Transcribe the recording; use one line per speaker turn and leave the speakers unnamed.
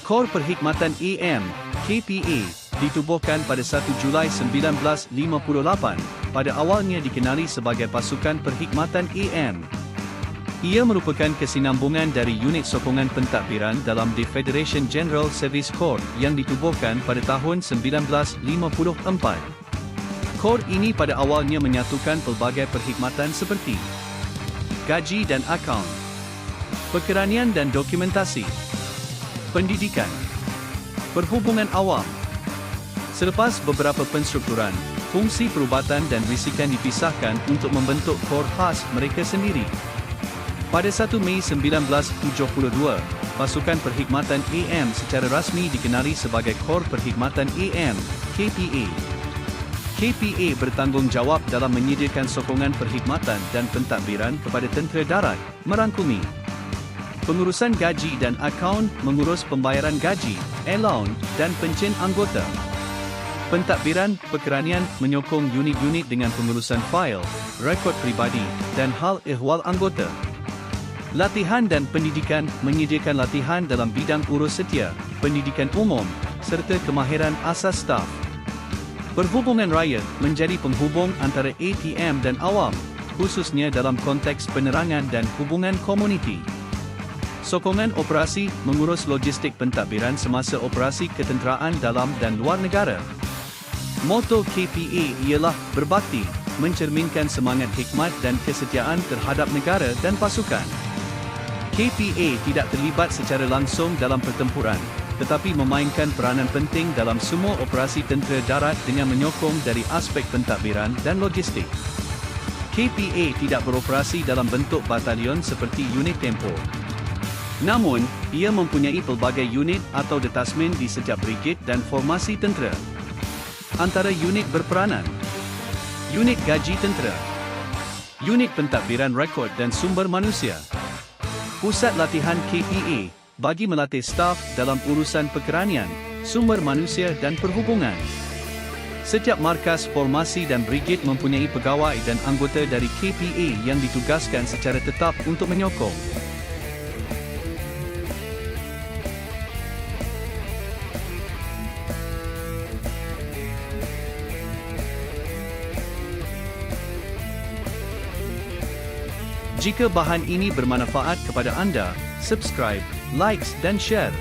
Kor Perkhidmatan AM, KPA, ditubuhkan pada 1 Julai 1958, pada awalnya dikenali sebagai Pasukan Perkhidmatan AM. Ia merupakan kesinambungan dari unit sokongan pentadbiran dalam The Federation General Service Corps yang ditubuhkan pada tahun 1954. Kor ini pada awalnya menyatukan pelbagai perkhidmatan seperti gaji dan akaun, perkeranian dan dokumentasi, pendidikan, perhubungan awam. Selepas beberapa penstrukturan, fungsi perubatan dan risikan dipisahkan untuk membentuk kor khas mereka sendiri. Pada 1 Mei 1972, Pasukan Perkhidmatan AM secara rasmi dikenali sebagai Kor Perkhidmatan AM, KPA. KPA bertanggungjawab dalam menyediakan sokongan perkhidmatan dan pentadbiran kepada tentera darat, merangkumi pengurusan gaji dan akaun, mengurus pembayaran gaji, allowance dan pencen anggota. Pentadbiran, perkeranian, menyokong unit-unit dengan pengurusan fail, rekod peribadi dan hal ehwal anggota. Latihan dan pendidikan, menyediakan latihan dalam bidang urus setia, pendidikan umum, serta kemahiran asas staf. Perhubungan raya, menjadi penghubung antara ATM dan awam, khususnya dalam konteks penerangan dan hubungan komuniti. Sokongan operasi, mengurus logistik pentadbiran semasa operasi ketenteraan dalam dan luar negara. Moto KPA ialah berbakti, mencerminkan semangat hikmat dan kesetiaan terhadap negara dan pasukan. KPA tidak terlibat secara langsung dalam pertempuran, tetapi memainkan peranan penting dalam semua operasi tentera darat dengan menyokong dari aspek pentadbiran dan logistik. KPA tidak beroperasi dalam bentuk batalion seperti unit tempur. Namun, ia mempunyai pelbagai unit atau detasmen di setiap brigade dan formasi tentera. Antara unit berperanan: unit gaji tentera, unit pentadbiran rekod dan sumber manusia, pusat latihan KPA bagi melatih staf dalam urusan perkeranian, sumber manusia dan perhubungan. Setiap markas, formasi dan brigade mempunyai pegawai dan anggota dari KPA yang ditugaskan secara tetap untuk menyokong. Jika bahan ini bermanfaat kepada anda, subscribe, likes dan share.